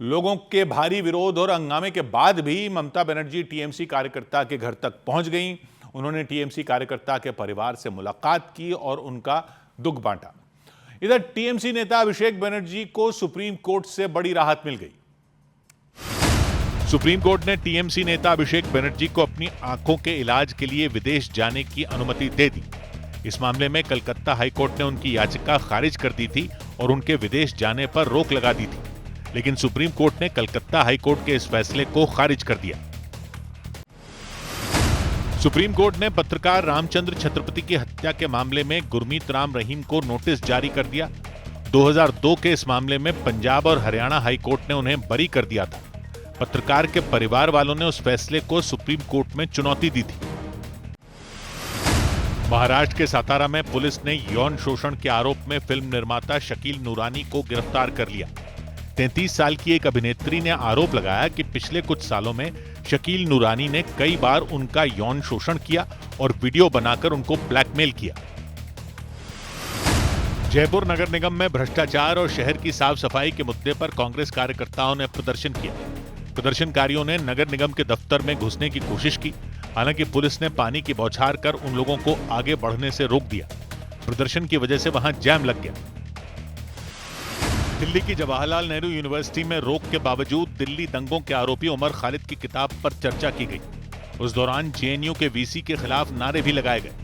लोगों के भारी विरोध और हंगामे के बाद भी ममता बनर्जी टीएमसी कार्यकर्ता के घर तक पहुंच गईं। उन्होंने टीएमसी कार्यकर्ता के परिवार से मुलाकात की और उनका दुख बांटा। इधर टीएमसी नेता अभिषेक बनर्जी को सुप्रीम कोर्ट से बड़ी राहत मिल गई। सुप्रीम कोर्ट ने टीएमसी नेता अभिषेक बनर्जी को अपनी आंखों के इलाज के लिए विदेश जाने की अनुमति दे दी। इस मामले में कलकत्ता हाईकोर्ट ने उनकी याचिका खारिज कर दी थी और उनके विदेश जाने पर रोक लगा दी थी, लेकिन सुप्रीम कोर्ट ने कलकत्ता हाईकोर्ट के इस फैसले को खारिज कर दिया। सुप्रीम कोर्ट ने पत्रकार रामचंद्र छत्रपति की हत्या के मामले में गुरमीत राम रहीम को नोटिस जारी कर दिया। 2002 के इस मामले में पंजाब और हरियाणा हाईकोर्ट ने उन्हें बरी कर दिया था। पत्रकार के परिवार वालों ने उस फैसले को सुप्रीम कोर्ट में चुनौती दी थी। महाराष्ट्र के सातारा में पुलिस ने यौन शोषण के आरोप में फिल्म निर्माता शकील नूरानी को गिरफ्तार कर लिया। 33 साल की एक अभिनेत्री ने आरोप लगाया कि पिछले कुछ सालों में शकील नूरानी ने कई बार उनका यौन शोषण किया और वीडियो बनाकर उनको ब्लैकमेल किया। जयपुर नगर निगम में भ्रष्टाचार और शहर की साफ सफाई के मुद्दे पर कांग्रेस कार्यकर्ताओं ने प्रदर्शन किया। प्रदर्शनकारियों ने नगर निगम के दफ्तर में घुसने की कोशिश की, हालांकि पुलिस ने पानी की बौछार कर उन लोगों को आगे बढ़ने से रोक दिया। प्रदर्शन की वजह से वहां जैम लग गया। दिल्ली की जवाहरलाल नेहरू यूनिवर्सिटी में रोक के बावजूद दिल्ली दंगों के आरोपी उमर खालिद की किताब पर चर्चा की गई। उस दौरान जेएनयू के वीसी के खिलाफ नारे भी लगाए गए।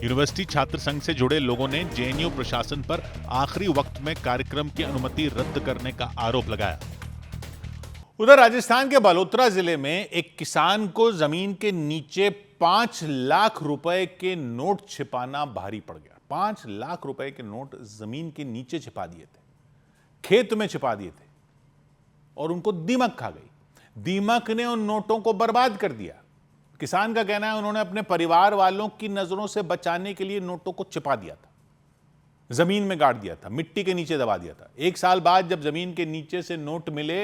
यूनिवर्सिटी छात्र संघ से जुड़े लोगों ने जेएनयू प्रशासन पर आखिरी वक्त में कार्यक्रम की अनुमति रद्द करने का आरोप लगाया। उधर राजस्थान के बालोतरा जिले में एक किसान को जमीन के नीचे 5 लाख रुपए के नोट छिपाना भारी पड़ गया। 5 लाख रुपए के नोट जमीन के नीचे छिपा दिए थे, खेत में छिपा दिए थे और उनको दीमक खा गई। दीमक ने उन नोटों को बर्बाद कर दिया। किसान का कहना है उन्होंने अपने परिवार वालों की नजरों से बचाने के लिए नोटों को छिपा दिया था, जमीन में गाड़ दिया था, मिट्टी के नीचे दबा दिया था। 1 साल बाद जब जमीन के नीचे से नोट मिले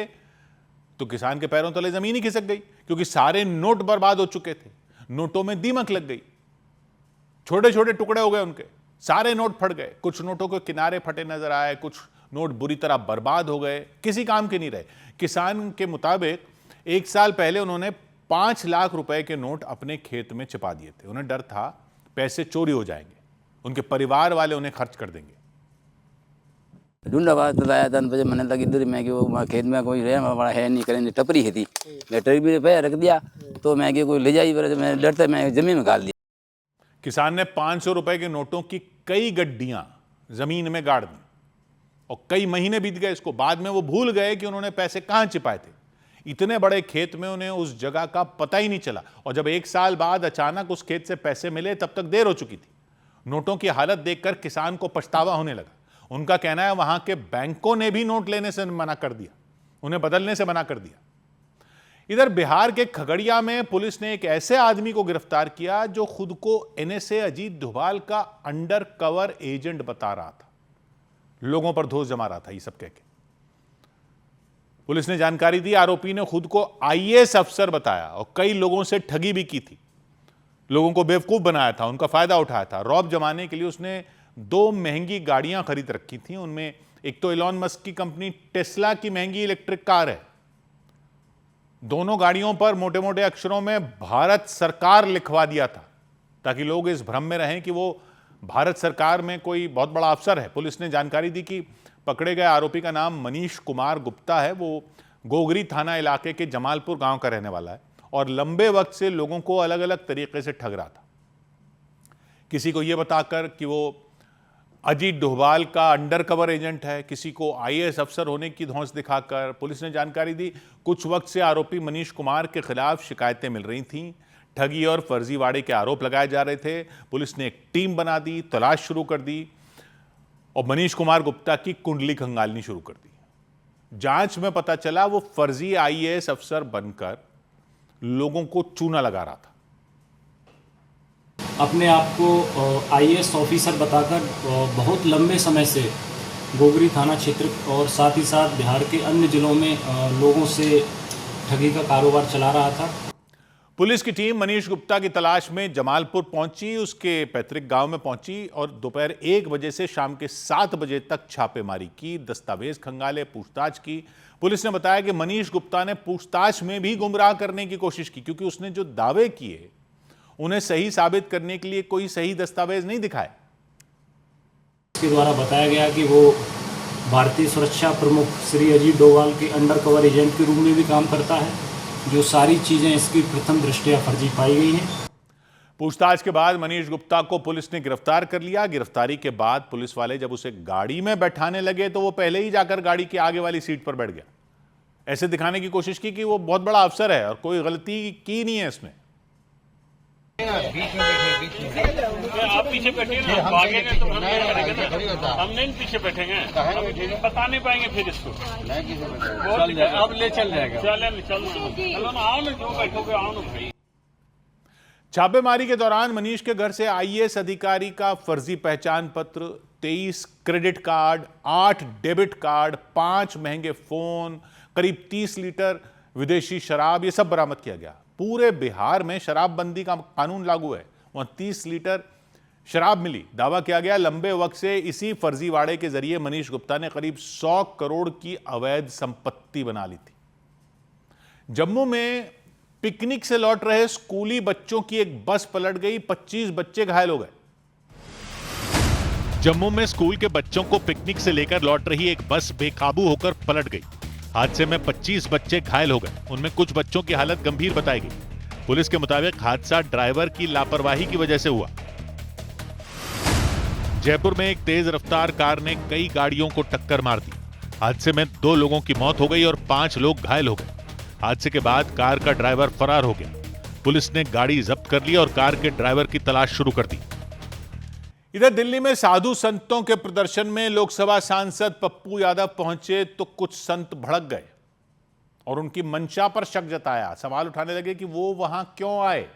तो किसान के पैरों तले जमीन ही खिसक गई, क्योंकि सारे नोट बर्बाद हो चुके थे। नोटों में दीमक लग गई, छोटे छोटे टुकड़े हो गए उनके, सारे नोट फट गए। कुछ नोटों के किनारे फटे नजर आए, कुछ नोट बुरी तरह बर्बाद हो गए, किसी काम के नहीं रहे। किसान के मुताबिक 1 साल पहले उन्होंने 5 लाख रुपए के नोट अपने खेत में छिपा दिए थे। उन्हें डर था पैसे चोरी हो जाएंगे, उनके परिवार वाले उन्हें खर्च कर देंगे। ढूंढा बात लाया था, बजे मैंने लगी इधर मैं कि खेत में कोई बड़ा है नहीं करेंगे, टपरी है थी, मैं टपरी पे रख दिया तो मैं कि कोई ले जाई, मैं डरते मैं जमीन में गाड़ दिया। किसान ने 500 रुपए के नोटों की कई गड्डियां जमीन में गाड़ दी और कई महीने बीत गए इसको। बाद में वो भूल गए कि उन्होंने पैसे कहां छिपाए थे। इतने बड़े खेत में उन्हें उस जगह का पता ही नहीं चला और जब 1 साल बाद अचानक उस खेत से पैसे मिले तब तक देर हो चुकी थी। नोटों की हालत देखकर किसान को पछतावा होने लगा। उनका कहना है वहां के बैंकों ने भी नोट लेने से मना कर दिया, उन्हें बदलने से मना कर दिया। इधर बिहार के खगड़िया में पुलिस ने एक ऐसे आदमी को गिरफ्तार किया जो खुद को एनएसए अजीत डोभाल का अंडर कवर एजेंट बता रहा था, लोगों पर धोस जमा रहा था ये सब कहके। पुलिस ने जानकारी दी आरोपी ने खुद को आईएएस अफसर बताया और कई लोगों से ठगी भी की थी, लोगों को बेवकूफ बनाया था, उनका फायदा उठाया था। रौब जमाने के लिए उसने 2 महंगी गाड़ियां खरीद रखी थी। उनमें एक तो इलॉन मस्क की कंपनी टेस्ला की महंगी इलेक्ट्रिक कार है। दोनों गाड़ियों पर मोटे मोटे अक्षरों में भारत सरकार लिखवा दिया था ताकि लोग इस भ्रम में रहें कि वो भारत सरकार में कोई बहुत बड़ा अफसर है। पुलिस ने जानकारी दी कि पकड़े गए आरोपी का नाम मनीष कुमार गुप्ता है। वो गोगरी थाना इलाके के जमालपुर गांव का रहने वाला है और लंबे वक्त से लोगों को अलग अलग तरीके से ठग रहा था। किसी को यह बताकर कि वो अजीत डोभाल का अंडर कवर एजेंट है, किसी को आईएएस अफसर होने की धौंस दिखाकर। पुलिस ने जानकारी दी कुछ वक्त से आरोपी मनीष कुमार के खिलाफ शिकायतें मिल रही थीं, ठगी और फर्जीवाड़े के आरोप लगाए जा रहे थे। पुलिस ने एक टीम बना दी, तलाश शुरू कर दी और मनीष कुमार गुप्ता की कुंडली खंगालनी शुरू कर दी। जांच में पता चला वो फर्जी आईएएस अफसर बनकर लोगों को चूना लगा रहा था। अपने आप को आईएएस ऑफिसर बताकर बहुत लंबे समय से गोगरी थाना क्षेत्र और साथ ही साथ बिहार के अन्य जिलों में लोगों से ठगी का कारोबार चला रहा था। पुलिस की टीम मनीष गुप्ता की तलाश में जमालपुर पहुंची, उसके पैतृक गांव में पहुंची और दोपहर 1 बजे से शाम के 7 बजे तक छापेमारी की, दस्तावेज खंगाले, पूछताछ की। पुलिस ने बताया कि मनीष गुप्ता ने पूछताछ में भी गुमराह करने की कोशिश की, क्योंकि उसने जो दावे किए उन्हें सही साबित करने के लिए कोई सही दस्तावेज नहीं दिखाए। इसके द्वारा बताया गया कि वो भारतीय सुरक्षा प्रमुख श्री अजीत डोभाल के अंडर कवर एजेंट के रूप में भी काम करता है, जो सारी चीजें इसकी प्रथम दृष्टया फर्जी पाई गई हैं। पूछताछ के बाद मनीष गुप्ता को पुलिस ने गिरफ्तार कर लिया। गिरफ्तारी के बाद पुलिस वाले जब उसे गाड़ी में बैठाने लगे तो वो पहले ही जाकर गाड़ी की आगे वाली सीट पर बैठ गया। ऐसे दिखाने की कोशिश की कि वो बहुत बड़ा अफसर है और कोई गलती की नहीं है इसमें। आप पीछे बैठे ना, भागेंगे तो हम नहीं करेंगे ना, हम नहीं पीछे बैठेंगे, हम बता नहीं पाएंगे फिर इसको। अब ले चल जाएगा, चलो ना, आओ ना, जो बैठोगे आओ ना भाई। छापेमारी के दौरान मनीष के घर से आईएएस अधिकारी का फर्जी पहचान पत्र, 23 क्रेडिट कार्ड, 8 डेबिट कार्ड, 5 महंगे फोन, करीब 30 लीटर विदेशी शराब, ये सब बरामद किया गया। पूरे बिहार में शराबबंदी का कानून लागू है, वहां 30 लीटर शराब मिली। दावा किया गया लंबे वक्त से इसी फर्जीवाड़े के जरिए मनीष गुप्ता ने करीब 100 करोड़ की अवैध संपत्ति बना ली थी। जम्मू में पिकनिक से लौट रहे स्कूली बच्चों की एक बस पलट गई, 25 बच्चे घायल हो गए। जम्मू में स्कूल के बच्चों को पिकनिक से लेकर लौट रही एक बस बेकाबू होकर पलट गई। हादसे में 25 बच्चे घायल हो गए, उनमें कुछ बच्चों की हालत गंभीर बताई गई। पुलिस के मुताबिक हादसा ड्राइवर की लापरवाही की वजह से हुआ। जयपुर में एक तेज रफ्तार कार ने कई गाड़ियों को टक्कर मार दी। हादसे में 2 लोगों की मौत हो गई और 5 लोग घायल हो गए। हादसे के बाद कार का ड्राइवर फरार हो गया। पुलिस ने गाड़ी जब्त कर ली और कार के ड्राइवर की तलाश शुरू कर दी। इधर दिल्ली में साधु संतों के प्रदर्शन में लोकसभा सांसद पप्पू यादव पहुंचे तो कुछ संत भड़क गए और उनकी मंशा पर शक जताया। सवाल उठाने लगे कि वो वहां क्यों आए,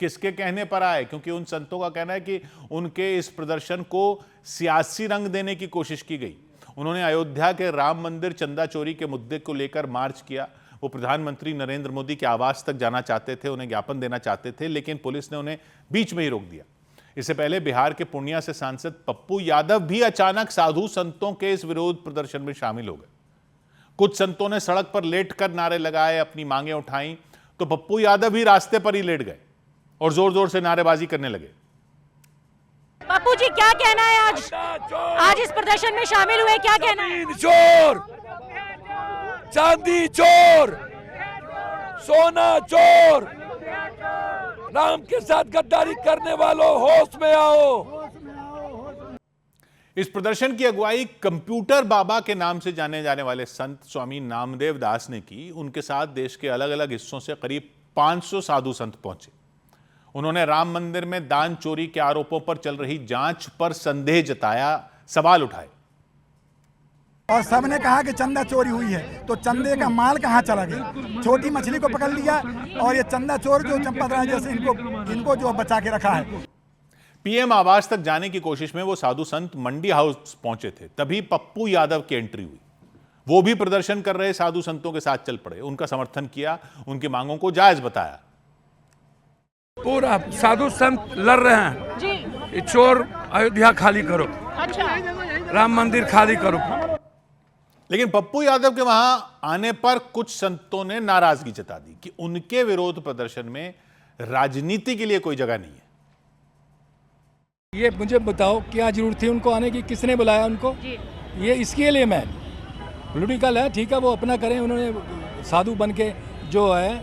किसके कहने पर आए, क्योंकि उन संतों का कहना है कि उनके इस प्रदर्शन को सियासी रंग देने की कोशिश की गई। उन्होंने अयोध्या के राम मंदिर चंदा चोरी के मुद्दे को लेकर मार्च किया। वो प्रधानमंत्री नरेंद्र मोदी के आवास तक जाना चाहते थे, उन्हें ज्ञापन देना चाहते थे, लेकिन पुलिस ने उन्हें बीच में ही रोक दिया। इससे पहले बिहार के पूर्णिया से सांसद पप्पू यादव भी अचानक साधु संतों के इस विरोध प्रदर्शन में शामिल हो गए। कुछ संतों ने सड़क पर लेटकर नारे लगाए, अपनी मांगें उठाई, तो पप्पू यादव भी रास्ते पर ही लेट गए और जोर जोर से नारेबाजी करने लगे। पप्पू जी क्या कहना है, आज इस प्रदर्शन में शामिल हुए, क्या कहना है? चोर, चांदी चोर, सोना चोर, राम के साथ गद्दारी करने वालों होश में आओ। इस प्रदर्शन की अगुवाई कंप्यूटर बाबा के नाम से जाने जाने वाले संत स्वामी नामदेव दास ने की। उनके साथ देश के अलग अलग हिस्सों से करीब 500 साधु संत पहुंचे। उन्होंने राम मंदिर में दान चोरी के आरोपों पर चल रही जांच पर संदेह जताया, सवाल उठाए। और सबने कहा कि चंदा चोरी हुई है, तो चंदे का माल कहाँ चला गया? छोटी मछली को पकड़ लिया और ये चंदा चोर जो चंपतराय जैसे इनको जो बचा के रखा है। पीएम आवास तक जाने की कोशिश में वो साधु संत मंडी हाउस पहुंचे थे, तभी पप्पू यादव की एंट्री हुई। वो भी प्रदर्शन कर रहे साधु संतों के साथ चल पड़े, उनका समर्थन किया, उनकी मांगों को जायज बताया। पूरा साधु संत लड़ रहे हैं जी, चोर अयोध्या खाली करो, अच्छा, राम मंदिर खाली करो। लेकिन पप्पू यादव के वहां आने पर कुछ संतों ने नाराजगी जता दी कि उनके विरोध प्रदर्शन में राजनीति के लिए कोई जगह नहीं है। ये मुझे बताओ क्या जरूरत थी उनको आने की, किसने बुलाया उनको? ये इसके लिए मैं पॉलिटिकल है, ठीक है, वो अपना करें। उन्होंने साधु बन के जो है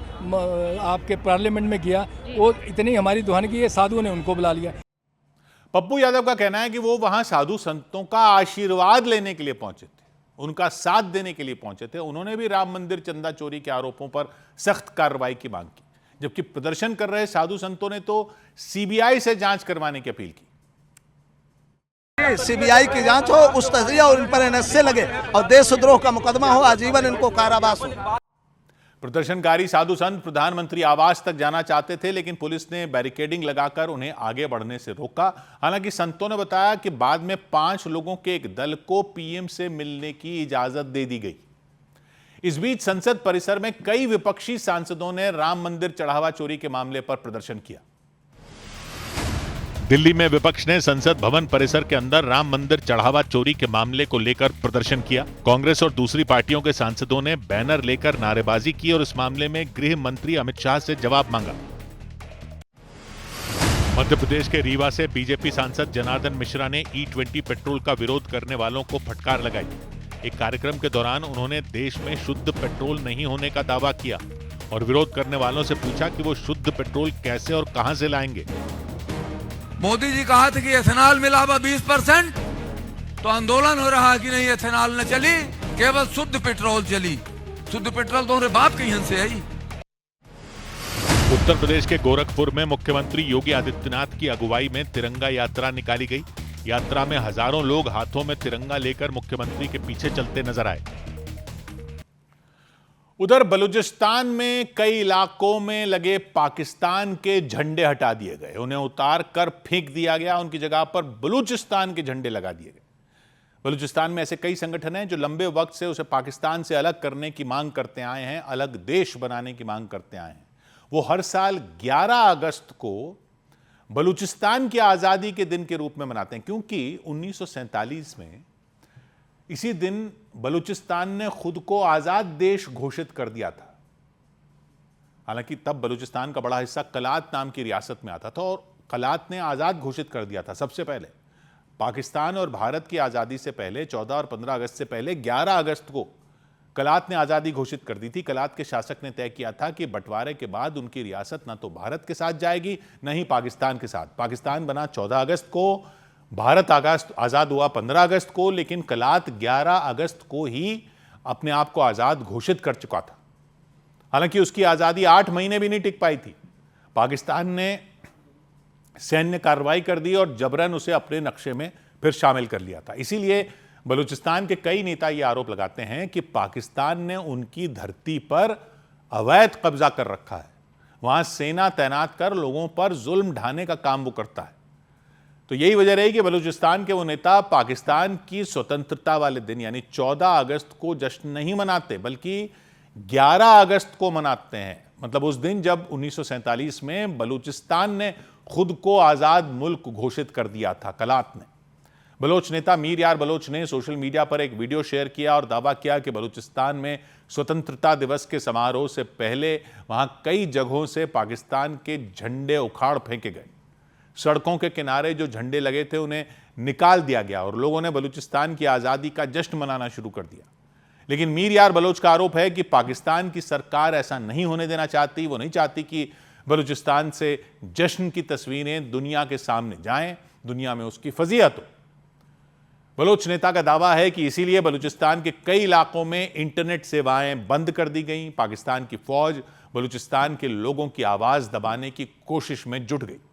आपके पार्लियामेंट में किया, वो इतनी हमारी दुहानगी है, साधुओं ने उनको बुला लिया। पप्पू यादव का कहना है कि वो वहां साधु संतों का आशीर्वाद लेने के लिए पहुंचे थे, उनका साथ देने के लिए पहुंचे थे। उन्होंने भी राम मंदिर चंदा चोरी के आरोपों पर सख्त कार्रवाई की मांग की, जबकि प्रदर्शन कर रहे साधु संतों ने तो सीबीआई से जांच करवाने की अपील की। सीबीआई की जांच हो, उस तजरिया और इन पर एनएसए लगे और देशद्रोह का मुकदमा हो, आजीवन इनको कारावास हो। प्रदर्शनकारी साधु संत प्रधानमंत्री आवास तक जाना चाहते थे, लेकिन पुलिस ने बैरिकेडिंग लगाकर उन्हें आगे बढ़ने से रोका। हालांकि संतों ने बताया कि बाद में 5 लोगों के एक दल को पीएम से मिलने की इजाजत दे दी गई। इस बीच संसद परिसर में कई विपक्षी सांसदों ने राम मंदिर चढ़ावा चोरी के मामले पर प्रदर्शन किया। दिल्ली में विपक्ष ने संसद भवन परिसर के अंदर राम मंदिर चढ़ावा चोरी के मामले को लेकर प्रदर्शन किया। कांग्रेस और दूसरी पार्टियों के सांसदों ने बैनर लेकर नारेबाजी की और इस मामले में गृह मंत्री अमित शाह से जवाब मांगा। मध्य प्रदेश के रीवा से बीजेपी सांसद जनार्दन मिश्रा ने E20 पेट्रोल का विरोध करने वालों को फटकार लगाई। एक कार्यक्रम के दौरान उन्होंने देश में शुद्ध पेट्रोल नहीं होने का दावा किया और विरोध करने वालों से पूछा कि वो शुद्ध पेट्रोल कैसे और कहां से लाएंगे। मोदी जी कहा था कि एथेनॉल मिलावा 20%, तो आंदोलन हो रहा है कि नहीं एथेनॉल न चली, केवल शुद्ध पेट्रोल चली। शुद्ध पेट्रोल तो बाप के यहाँ से आई। उत्तर प्रदेश के गोरखपुर में मुख्यमंत्री योगी आदित्यनाथ की अगुवाई में तिरंगा यात्रा निकाली गई। यात्रा में हजारों लोग हाथों में तिरंगा लेकर मुख्यमंत्री के पीछे चलते नजर आए। उधर बलूचिस्तान में कई इलाकों में लगे पाकिस्तान के झंडे हटा दिए गए, उन्हें उतार कर फेंक दिया गया। उनकी जगह पर बलूचिस्तान के झंडे लगा दिए गए। बलूचिस्तान में ऐसे कई संगठन हैं जो लंबे वक्त से उसे पाकिस्तान से अलग करने की मांग करते आए हैं, अलग देश बनाने की मांग करते आए हैं। वो हर साल 11 अगस्त को बलूचिस्तान की आज़ादी के दिन के रूप में मनाते हैं, क्योंकि 1947 में इसी दिन बलूचिस्तान ने खुद को आज़ाद देश घोषित कर दिया था। हालांकि तब बलूचिस्तान का बड़ा हिस्सा कलात नाम की रियासत में आता था और कलात ने आज़ाद घोषित कर दिया था। सबसे पहले पाकिस्तान और भारत की आज़ादी से पहले 14 और 15 अगस्त से पहले 11 अगस्त को कलात ने आज़ादी घोषित कर दी थी। कलात के शासक ने तय किया था कि बंटवारे के बाद उनकी रियासत ना तो भारत के साथ जाएगी न ही पाकिस्तान के साथ। पाकिस्तान बना 14 अगस्त को, भारत आज़ाद हुआ 15 अगस्त को, लेकिन कलात 11 अगस्त को ही अपने आप को आज़ाद घोषित कर चुका था। हालांकि उसकी आज़ादी 8 महीने भी नहीं टिक पाई थी। पाकिस्तान ने सैन्य कार्रवाई कर दी और जबरन उसे अपने नक्शे में फिर शामिल कर लिया था। इसीलिए बलूचिस्तान के कई नेता ये आरोप लगाते हैं कि पाकिस्तान ने उनकी धरती पर अवैध कब्जा कर रखा है, वहां सेना तैनात कर लोगों पर जुल्म ढाने का काम वो करता है। तो यही वजह रही कि बलूचिस्तान के वो नेता पाकिस्तान की स्वतंत्रता वाले दिन यानी 14 अगस्त को जश्न नहीं मनाते, बल्कि 11 अगस्त को मनाते हैं। मतलब उस दिन जब 1947 में बलूचिस्तान ने खुद को आज़ाद मुल्क घोषित कर दिया था कलात ने। बलोच नेता मीर यार बलोच ने सोशल मीडिया पर एक वीडियो शेयर किया और दावा किया कि बलूचिस्तान में स्वतंत्रता दिवस के समारोह से पहले वहां कई जगहों से पाकिस्तान के झंडे उखाड़ फेंके गए। सड़कों के किनारे जो झंडे लगे थे उन्हें निकाल दिया गया और लोगों ने बलूचिस्तान की आज़ादी का जश्न मनाना शुरू कर दिया। लेकिन मीर यार बलोच का आरोप है कि पाकिस्तान की सरकार ऐसा नहीं होने देना चाहती। वो नहीं चाहती कि बलूचिस्तान से जश्न की तस्वीरें दुनिया के सामने जाएं, दुनिया में उसकी फजीहत हो। बलोच नेता का दावा है कि इसीलिए बलूचिस्तान के कई इलाकों में इंटरनेट सेवाएं बंद कर दी गईं। पाकिस्तान की फौज बलूचिस्तान के लोगों की आवाज दबाने की कोशिश में जुट गई।